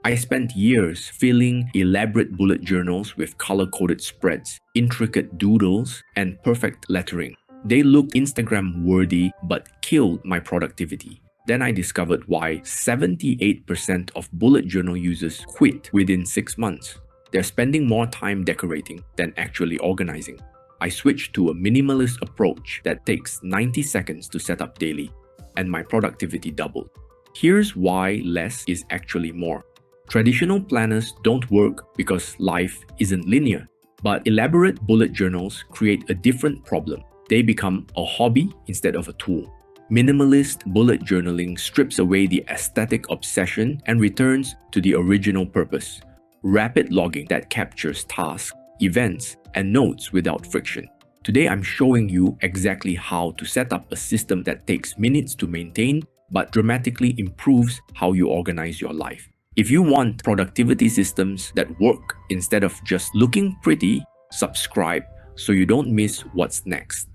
I spent years filling elaborate bullet journals with color-coded spreads, intricate doodles, and perfect lettering. They looked Instagram-worthy but killed my productivity. Then I discovered why 78% of bullet journal users quit within 6 months. They're spending more time decorating than actually organizing. I switched to a minimalist approach that takes 90 seconds to set up daily, and my productivity doubled. Here's why less is actually more. Traditional planners don't work because life isn't linear, but elaborate bullet journals create a different problem. They become a hobby instead of a tool. Minimalist bullet journaling strips away the aesthetic obsession and returns to the original purpose: rapid logging that captures tasks, events, and notes without friction. Today, I'm showing you exactly how to set up a system that takes minutes to maintain but dramatically improves how you organize your life. If you want productivity systems that work instead of just looking pretty, subscribe so you don't miss what's next.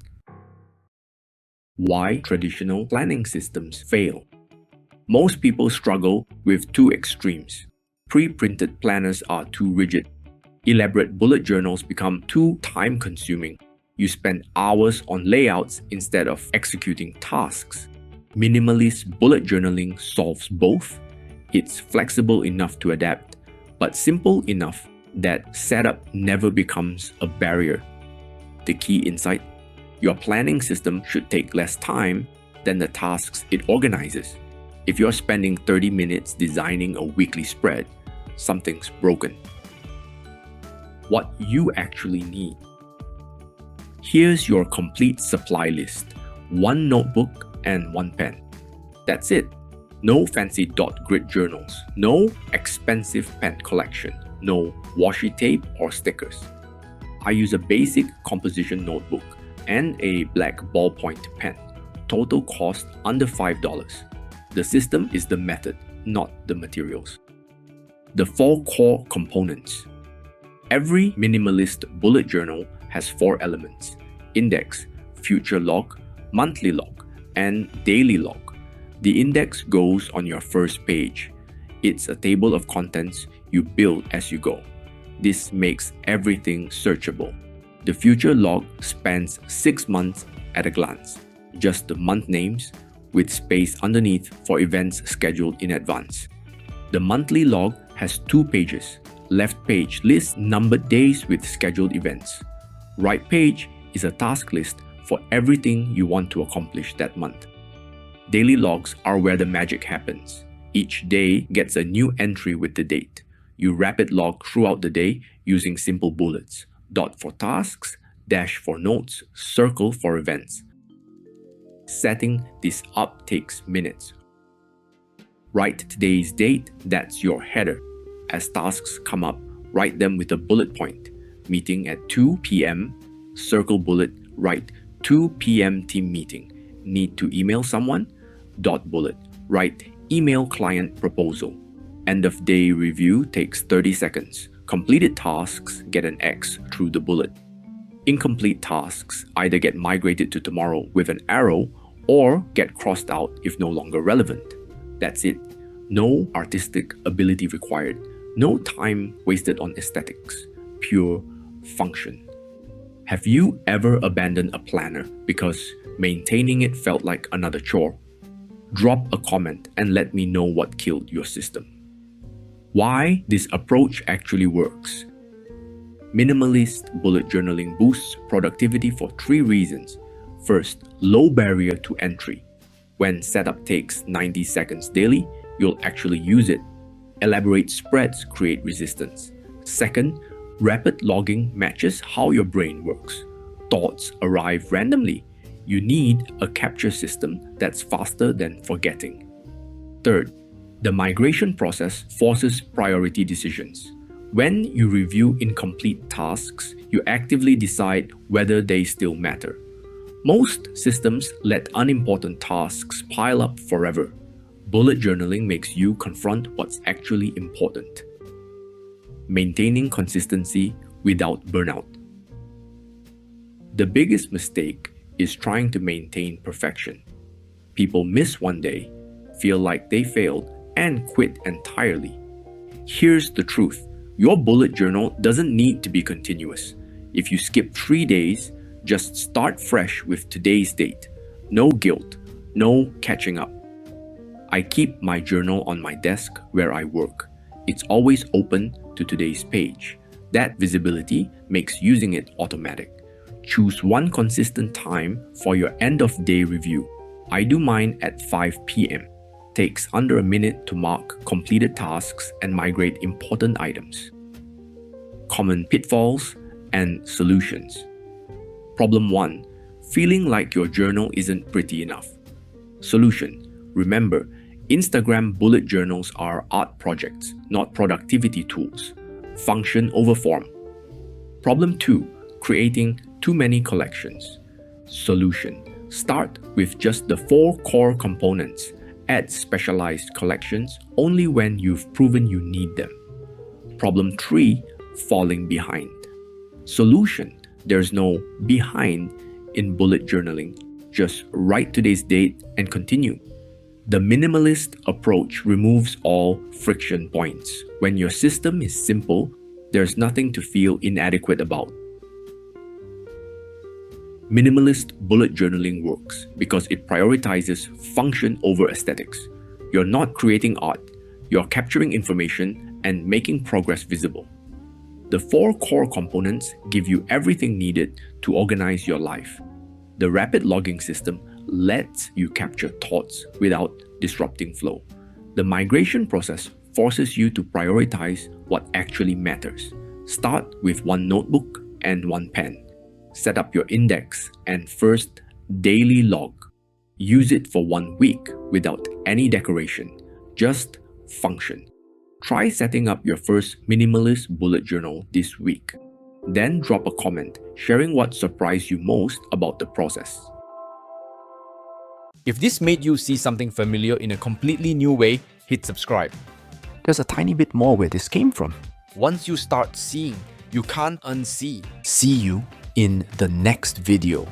Why traditional planning systems fail. Most people struggle with two extremes. Pre-printed planners are too rigid. Elaborate bullet journals become too time-consuming. You spend hours on layouts instead of executing tasks. Minimalist bullet journaling solves both. It's flexible enough to adapt, but simple enough that setup never becomes a barrier. The key insight: your planning system should take less time than the tasks it organizes. If you're spending 30 minutes designing a weekly spread, something's broken. What you actually need. Here's your complete supply list: 1 notebook and 1 pen. That's it. No fancy dot grid journals, no expensive pen collection, no washi tape or stickers. I use a basic composition notebook and a black ballpoint pen. Total cost under $5. The system is the method, not the materials. The 4 core components. Every minimalist bullet journal has 4 elements: index, future log, monthly log, and daily log. The index goes on your first page. It's a table of contents you build as you go. This makes everything searchable. The future log spans 6 months at a glance. Just the month names, with space underneath for events scheduled in advance. The monthly log has 2 pages. Left page lists numbered days with scheduled events. Right page is a task list for everything you want to accomplish that month. Daily logs are where the magic happens. Each day gets a new entry with the date. You rapid log throughout the day using simple bullets: dot for tasks, dash for notes, circle for events. Setting this up takes minutes. Write today's date, that's your header. As tasks come up, write them with a bullet point. Meeting at 2 p.m., circle bullet, write 2 p.m. team meeting. Need to email someone? Dot bullet, write email client proposal. End of day review takes 30 seconds. Completed tasks get an X through the bullet. Incomplete tasks either get migrated to tomorrow with an arrow or get crossed out if no longer relevant. That's it. No artistic ability required. No time wasted on aesthetics. Pure function. Have you ever abandoned a planner because maintaining it felt like another chore? Drop a comment and let me know what killed your system. Why this approach actually works. Minimalist bullet journaling boosts productivity for 3 reasons. First, low barrier to entry. When setup takes 90 seconds daily, you'll actually use it. Elaborate spreads create resistance. Second, rapid logging matches how your brain works. Thoughts arrive randomly. You need a capture system that's faster than forgetting. Third, the migration process forces priority decisions. When you review incomplete tasks, you actively decide whether they still matter. Most systems let unimportant tasks pile up forever. Bullet journaling makes you confront what's actually important. Maintaining consistency without burnout. The biggest mistake is trying to maintain perfection. People miss one day, feel like they failed, and quit entirely. Here's the truth. Your bullet journal doesn't need to be continuous. If you skip 3 days, just start fresh with today's date. No guilt, no catching up. I keep my journal on my desk where I work. It's always open to today's page. That visibility makes using it automatic. Choose one consistent time for your end-of-day review. I do mine at 5 p.m. Takes under a minute to mark completed tasks and migrate important items. Common pitfalls and solutions. Problem 1. Feeling like your journal isn't pretty enough. Solution. Remember, Instagram bullet journals are art projects, not productivity tools. Function over form. Problem 2. Creating too many collections. Solution. Start with just the 4 core components. Add specialized collections only when you've proven you need them. Problem 3. Falling behind. Solution. There's no behind in bullet journaling. Just write today's date and continue. The minimalist approach removes all friction points. When your system is simple, there's nothing to feel inadequate about. Minimalist bullet journaling works because it prioritizes function over aesthetics. You're not creating art, you're capturing information and making progress visible. The 4 core components give you everything needed to organize your life. The rapid logging system lets you capture thoughts without disrupting flow. The migration process forces you to prioritize what actually matters. Start with 1 notebook and 1 pen. Set up your index and first daily log. Use it for 1 week without any decoration, just function. Try setting up your first minimalist bullet journal this week. Then drop a comment sharing what surprised you most about the process. If this made you see something familiar in a completely new way, hit subscribe. There's a tiny bit more where this came from. Once you start seeing, you can't unsee. See you in the next video.